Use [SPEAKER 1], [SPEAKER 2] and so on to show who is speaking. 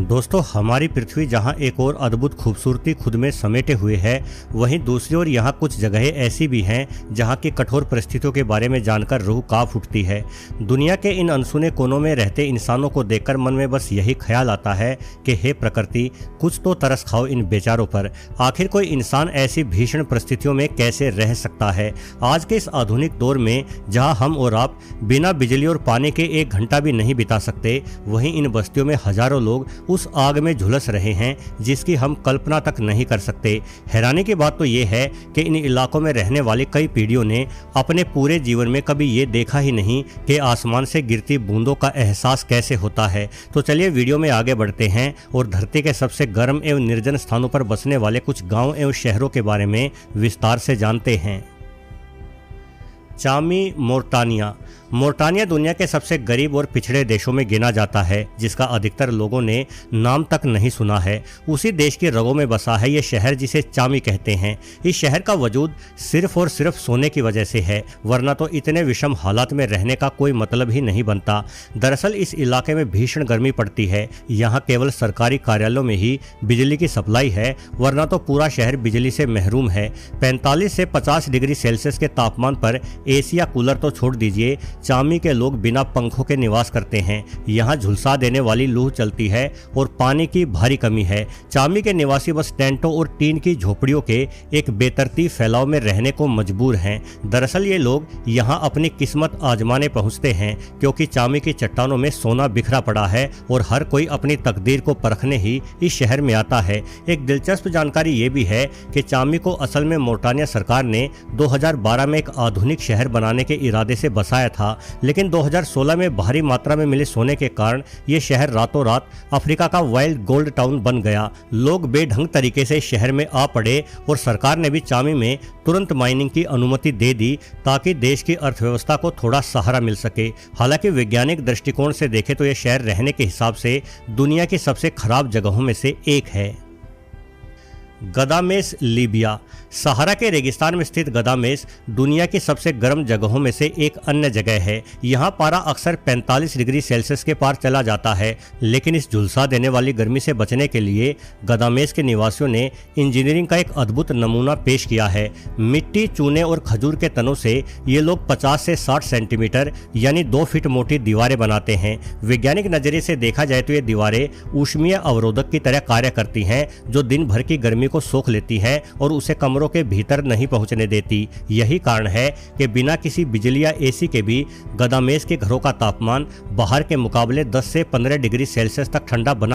[SPEAKER 1] दोस्तों, हमारी पृथ्वी जहां एक और अद्भुत खूबसूरती खुद में समेटे हुए है, वहीं दूसरी ओर यहां कुछ जगहें ऐसी भी हैं जहां की कठोर परिस्थितियों के बारे में जानकर रूह कांप उठती है। दुनिया के इन अनसुने कोनों में रहते इंसानों को देखकर मन में बस यही ख्याल आता है कि हे प्रकृति, कुछ तो तरस खाओ इन बेचारों पर। आखिर कोई इंसान ऐसी भीषण परिस्थितियों में कैसे रह सकता है। आज के इस आधुनिक दौर में जहां हम और आप बिना बिजली और पानी के एक घंटा भी नहीं बिता सकते, वहीं इन बस्तियों में हजारों लोग उस आग में झुलस रहे हैं जिसकी हम कल्पना तक नहीं कर सकते। हैरानी की बात तो ये है कि इन इलाकों में रहने वाली कई पीढ़ियों ने अपने पूरे जीवन में कभी ये देखा ही नहीं कि आसमान से गिरती बूंदों का एहसास कैसे होता है। तो चलिए वीडियो में आगे बढ़ते हैं और धरती के सबसे गर्म एवं निर्जन स्थानों पर बसने वाले कुछ गांव एवं शहरों के बारे में विस्तार से जानते हैं। चामी, मोर्टानिया दुनिया के सबसे गरीब और पिछड़े देशों में गिना जाता है, जिसका अधिकतर लोगों ने नाम तक नहीं सुना है। उसी देश की रगों में बसा है ये शहर जिसे चामी कहते हैं। इस शहर का वजूद सिर्फ और सिर्फ सोने की वजह से है, वरना तो इतने विषम हालात में रहने का कोई मतलब ही नहीं बनता। दरअसल इस इलाके में भीषण गर्मी पड़ती है। यहाँ केवल सरकारी कार्यालयों में ही बिजली की सप्लाई है, वरना तो पूरा शहर बिजली से महरूम है। 45 से 50 डिग्री सेल्सियस के तापमान पर एसी या कूलर तो छोड़ दीजिए, चामी के लोग बिना पंखों के निवास करते हैं। यहाँ झुलसा देने वाली लू चलती है और पानी की भारी कमी है। चामी के निवासी बस टेंटों और टीन की झोपड़ियों के एक बेतरतीब फैलाव में रहने को मजबूर हैं। दरअसल ये लोग यहाँ अपनी किस्मत आजमाने पहुँचते हैं, क्योंकि चामी की चट्टानों में सोना बिखरा पड़ा है और हर कोई अपनी तकदीर को परखने ही इस शहर में आता है। एक दिलचस्प जानकारी ये भी है कि चामी को असल में मोर्टानिया सरकार ने 2012 में एक आधुनिक शहर बनाने के इरादे से बसाया था, लेकिन 2016 में भारी मात्रा में मिले सोने के कारण ये शहर रातों रात अफ्रीका का वाइल्ड गोल्ड टाउन बन गया। लोग बेढंग तरीके से शहर में आ पड़े और सरकार ने भी चामी में तुरंत माइनिंग की अनुमति दे दी ताकि देश की अर्थव्यवस्था को थोड़ा सहारा मिल सके। हालांकि वैज्ञानिक दृष्टिकोण से देखें तो यह शहर रहने के हिसाब से दुनिया की सबसे खराब जगहों में से एक है। गदामेस, लीबिया। सहारा के रेगिस्तान में स्थित गदामेस दुनिया की सबसे गर्म जगहों में से एक अन्य जगह है। यहाँ पारा अक्सर 45 डिग्री सेल्सियस के पार चला जाता है, लेकिन इस झुलसा देने वाली गर्मी से बचने के लिए गदामेस के निवासियों ने इंजीनियरिंग का एक अद्भुत नमूना पेश किया है। मिट्टी, चूने और खजूर के तनों से ये लोग 50 से 60 सेंटीमीटर यानी 2 फीट मोटी दीवारें बनाते हैं। वैज्ञानिक नजरिए से देखा जाए तो ये दीवारें ऊष्मीय अवरोधक की तरह कार्य करती हैं, जो दिन भर की गर्मी को सोख लेती है और उसे कमरों के भीतर नहीं पहुंचने देती। यही कारण है कि बिना किसी बिजली या एसी के भी गदामेस के घरों का तापमान बाहर के मुकाबले 10 से 15 डिग्री सेल्सियस तक ठंडा बना